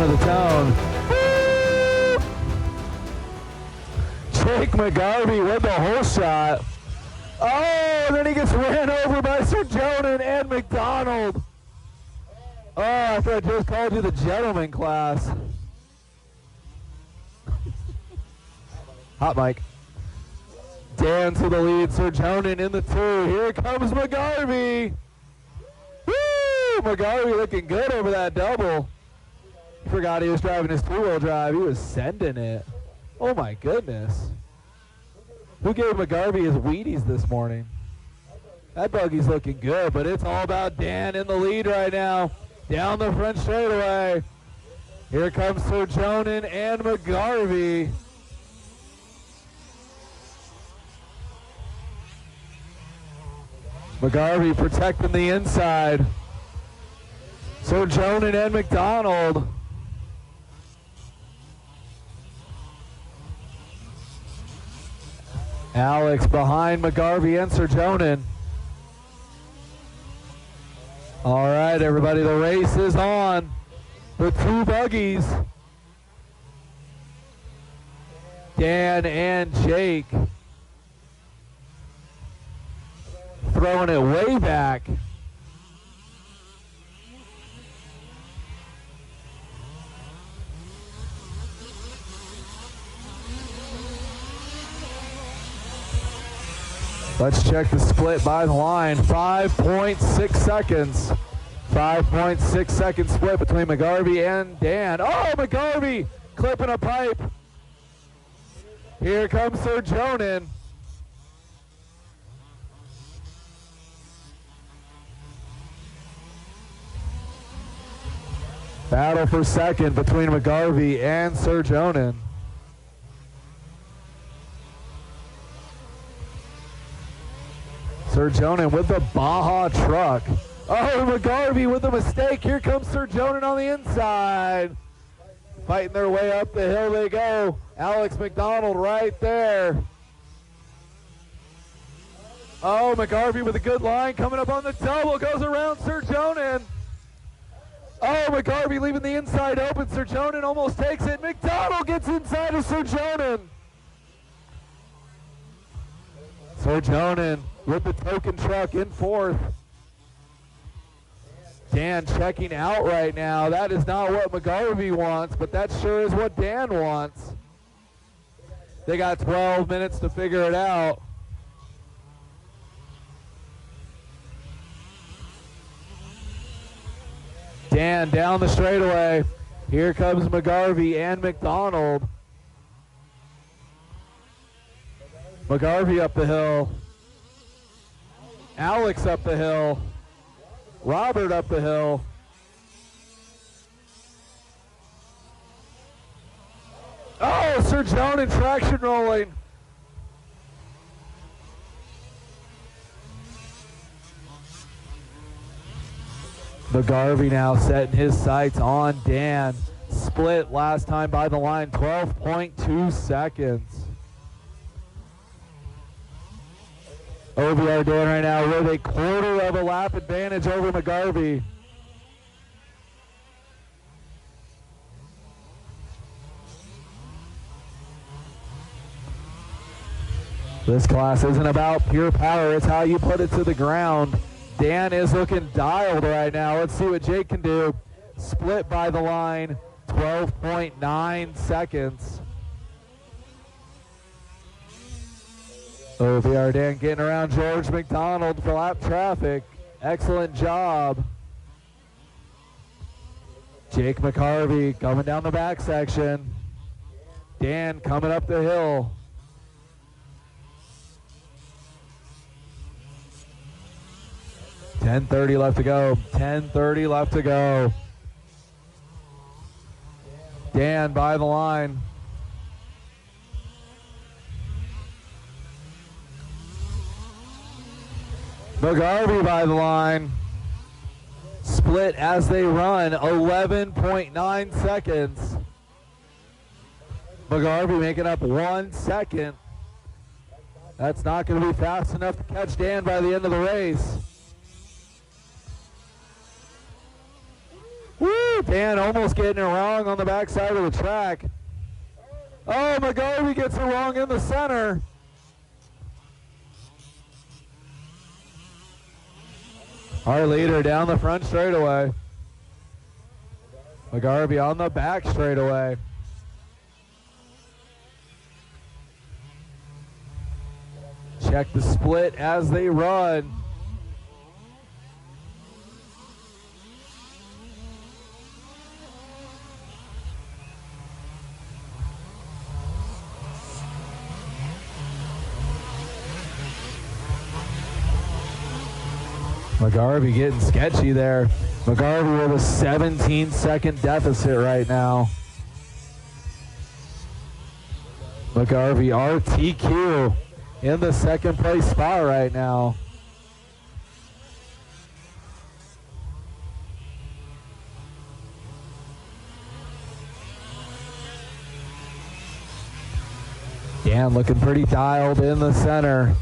of the tone. Jake McGarvey with the whole shot. Oh, and then he gets ran over by Sir Jonan and McDonald. Oh, I thought I just called you the gentleman class. Hot mic. Dan to the lead, Sir Jonan in the 2. Here comes McGarvey. Woo! McGarvey looking good over that double. He forgot he was driving his 2-wheel drive. He was sending it. Oh my goodness. Who gave McGarvey his Wheaties this morning? That buggy's looking good, but it's all about Dan in the lead right now. Down the front straightaway. Here comes Sir Jonan and McGarvey. McGarvey protecting the inside. Sir Jonan and McDonald. Alex behind McGarvey and Sir Jonan. All right, everybody, the race is on. The 2 buggies. Dan and Jake. Throwing it way back. Let's check the split by the line. 5.6 seconds. 5.6 second split between McGarvey and Dan. Oh, McGarvey clipping a pipe. Here comes Sir Jonan. Battle for second between McGarvey and Sir Jonan. Sir Jonan with the Baja truck. Oh, McGarvey with a mistake. Here comes Sir Jonan on the inside. Fighting their way up the hill they go. Alex McDonald right there. Oh, McGarvey with a good line coming up on the double. Goes around Sir Jonan. Oh, McGarvey leaving the inside open. Sir Jonan almost takes it. McDonald gets inside of Sir Jonan. Sir Jonan with the token truck in 4th. Dan checking out right now. That is not what McGarvey wants, but that sure is what Dan wants. They got 12 minutes to figure it out. Dan down the straightaway. Here comes McGarvey and McDonald. McGarvey up the hill. Alex up the hill. Robert up the hill. Oh, Sir Jonan traction rolling. McGarvey now setting his sights on Dan. Split last time by the line, 12.2 seconds. OVR doing right now with a 1/4 of a lap advantage over McGarvey. This class isn't about pure power, it's how you put it to the ground. Dan is looking dialed right now. Let's see what Jake can do. Split by the line, 12.9 seconds. OVR Dan getting around George McDonald for lap traffic. Excellent job. Jake McGarvey coming down the back section. Dan coming up the hill. $10:30 left to go. 10:30 left to go. Dan by the line. McGarvey by the line. Split as they run, 11.9 seconds. McGarvey making up 1 second. That's not going to be fast enough to catch Dan by the end of the race. Woo! Dan almost getting it wrong on the backside of the track. Oh, McGarvey gets it wrong in the center. Our leader down the front straightaway. McGarvey on the back straightaway. Check the split as they run. McGarvey getting sketchy there. McGarvey with a 17-second deficit right now. McGarvey RTQ in the second place spot right now. Dan looking pretty dialed in the center.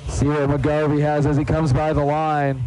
See what McGarvey has as he comes by the line.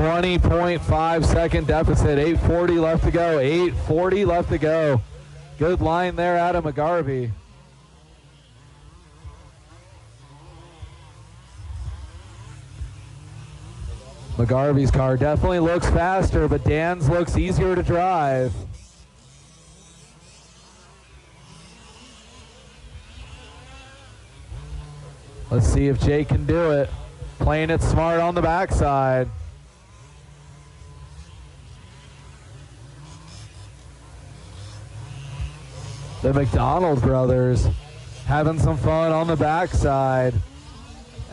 .5 deficit, 8:40 left to go, 8:40 left to go. Good line there out of McGarvey. McGarvey's car definitely looks faster, but Dan's looks easier to drive. Let's see if Jake can do it. Playing it smart on the backside. The McDonald brothers having some fun on the backside.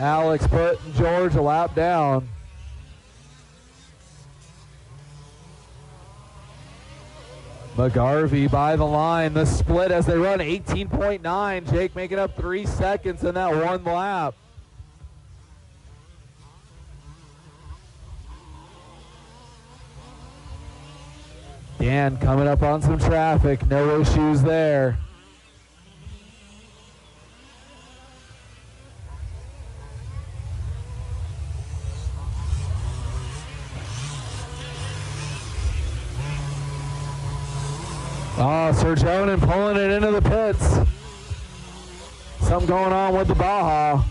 Alex putting George a lap down. McGarvey by the line. The split as they run 18.9. Jake making up 3 seconds in that one lap. Dan coming up on some traffic. No issues there. Oh, Serjonen pulling it into the pits. Something going on with the Baja.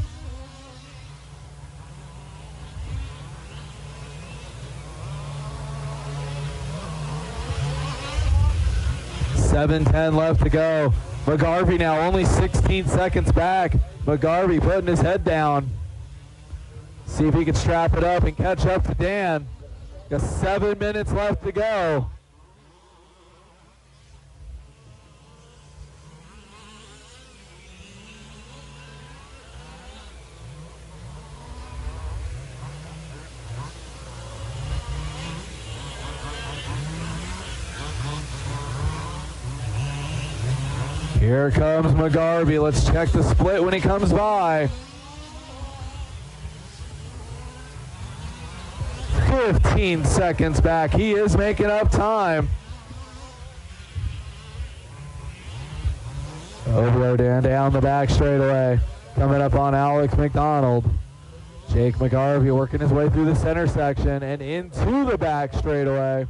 .710 left to go. McGarvey now only 16 seconds back. McGarvey putting his head down. See if he can strap it up and catch up to Dan. Got 7 minutes left to go. Here comes McGarvey. Let's check the split when he comes by. 15 seconds back. He is making up time. Over Dan down the back straightaway. Coming up on Alex McDonald. Jake McGarvey working his way through the center section and into the back straightaway.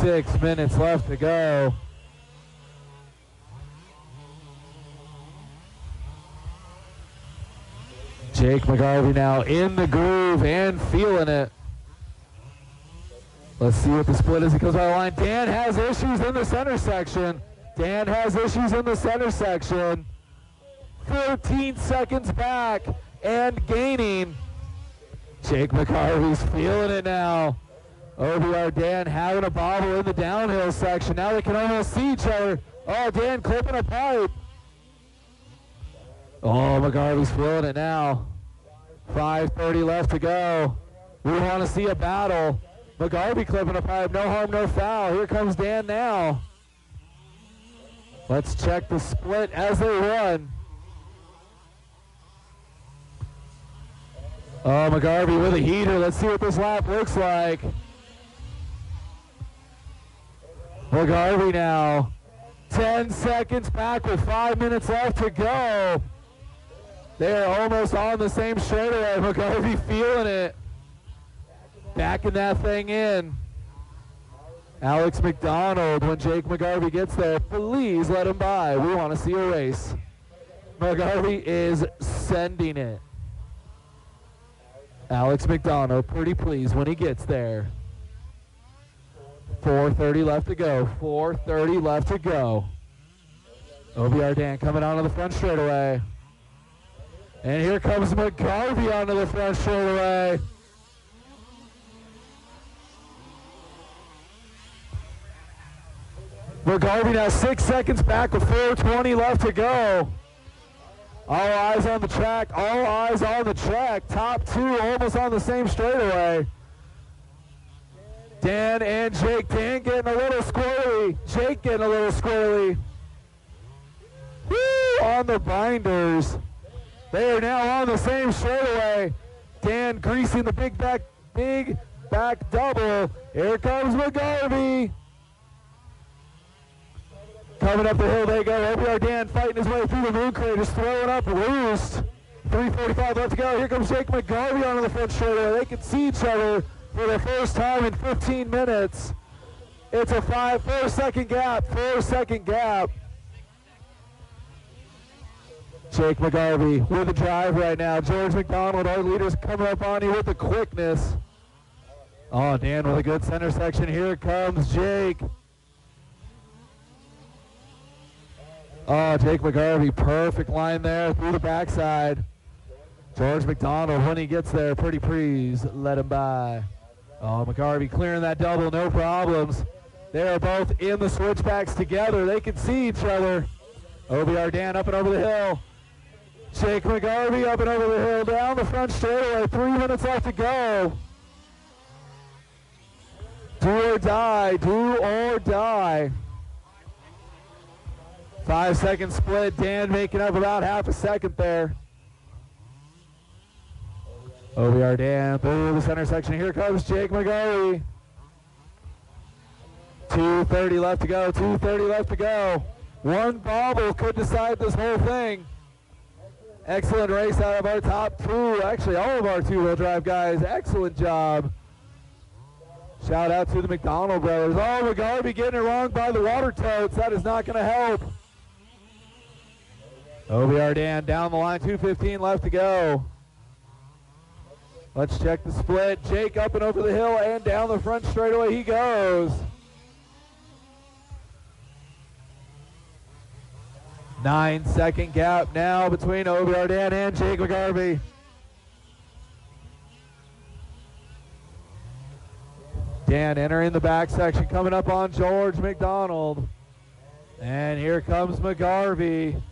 6 minutes left to go. Jake McGarvey now in the groove and feeling it. Let's see what the split is. He goes by the line. Dan has issues in the center section. Dan has issues in the center section. 13 seconds back and gaining. Jake McGarvey's feeling it now. OBR Dan having a bobble in the downhill section. Now they can almost see each other. Oh, Dan clipping a pipe. Oh, McGarvey's feeling it now. 5:30 left to go. We want to see a battle. McGarvey clipping a pipe. No harm, no foul. Here comes Dan now. Let's check the split as they run. Oh, McGarvey with a heater. Let's see what this lap looks like. McGarvey now 10 seconds back with 5 minutes left to go. They are almost on the same straightaway. McGarvey feeling it. Backing that thing in. Alex McDonald, when Jake McGarvey gets there, please let him by. We want to see a race. McGarvey is sending it. Alex McDonald, pretty pleased when he gets there. 4:30 left to go. 4:30 left to go. OBR Dan coming onto the front straightaway. And here comes McGarvey onto the front straightaway. McGarvey now 6 seconds back with 4:20 left to go. All eyes on the track. All eyes on the track. Top two almost on the same straightaway. Dan and Jake. Dan getting a little squirrely. Jake getting a little squirrely. Woo! On the binders. They are now on the same straightaway. Dan greasing the big back double. Here comes McGarvey. Coming up the hill they go. OBR Dan fighting his way through the moon crate, just throwing up roost. 3:45 left to go. Here comes Jake McGarvey onto the front straightaway. They can see each other for the first time in 15 minutes. It's a 4-second gap. 4-second gap. Jake McGarvey with a drive right now. George McDonald, our leader's coming up on you with the quickness. Oh, Dan with a good center section. Here comes Jake. Oh, Jake McGarvey, perfect line there through the backside. George McDonald, when he gets there, pretty please let him by. Oh, McGarvey clearing that double, no problems. They are both in the switchbacks together. They can see each other. OBR Dan up and over the hill. Jake McGarvey up and over the hill, down the front straightaway. 3 minutes left to go. Do or die, do or die. 5-second split. Dan making up about half a second there. OBR Dan through the center section. Here comes Jake McGarvey. 2:30 left to go. 2:30 left to go. One bobble could decide this whole thing. Excellent race out of our top two. Actually, all of our two-wheel drive guys. Excellent job. Shout out to the McDonald brothers. Oh, McGarvey getting it wrong by the water totes. That is not going to help. OBR Dan down the line, 2:15 left to go. Let's check the split. Jake up and over the hill and down the front straightaway he goes. 9-second gap now between OBR Dan and Jake McGarvey. Dan entering the back section, coming up on George McDonald. And here comes McGarvey.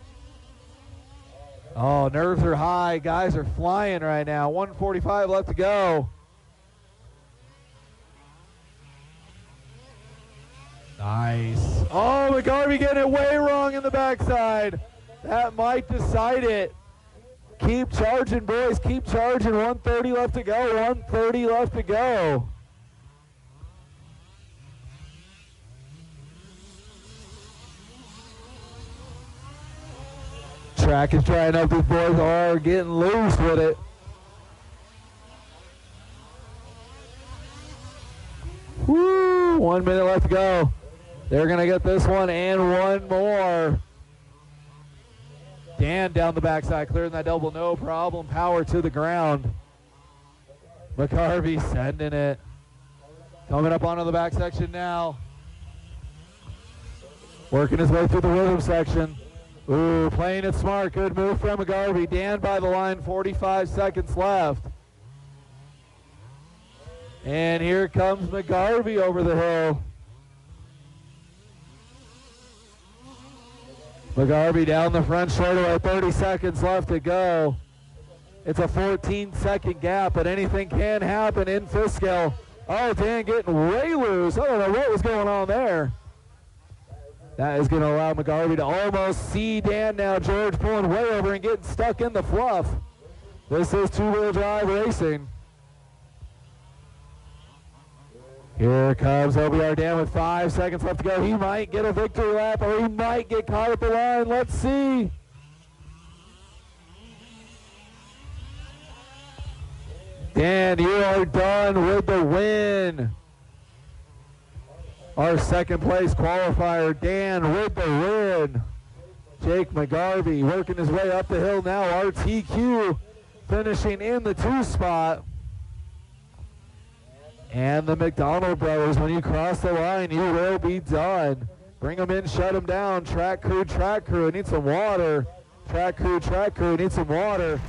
Oh, nerves are high. Guys are flying right now. 1:45 left to go. Nice. Oh, McGarvey getting it way wrong in the backside. That might decide it. Keep charging, boys. Keep charging. 1:30 left to go. 1:30 left to go. Track is drying up. These boys are getting loose with it. Woo! 1 minute left to go. They're going to get this one and one more. Dan down the backside, clearing that double, no problem. Power to the ground. McGarvey sending it. Coming up onto the back section now. Working his way through the rhythm section. Ooh, playing it smart. Good move from McGarvey. Dan by the line, 45 seconds left. And here comes McGarvey over the hill. McGarvey down the front straightaway, 30 seconds left to go. It's a 14-second gap, but anything can happen in Fishkill. Oh, Dan getting way loose. I don't know what was going on there. That is going to allow McGarvey to almost see Dan now. George pulling way over and getting stuck in the fluff. This is two-wheel drive racing. Here comes OBR Dan with 5 seconds left to go. He might get a victory lap or he might get caught at the line. Let's see. Dan, you are done with the win. Our second place qualifier, Dan, with the win. Jake McGarvey working his way up the hill now. RTQ finishing in the 2 spot. And the McDonald brothers, when you cross the line, you will be done. Bring them in, shut them down. Track crew, need some water. Track crew, need some water.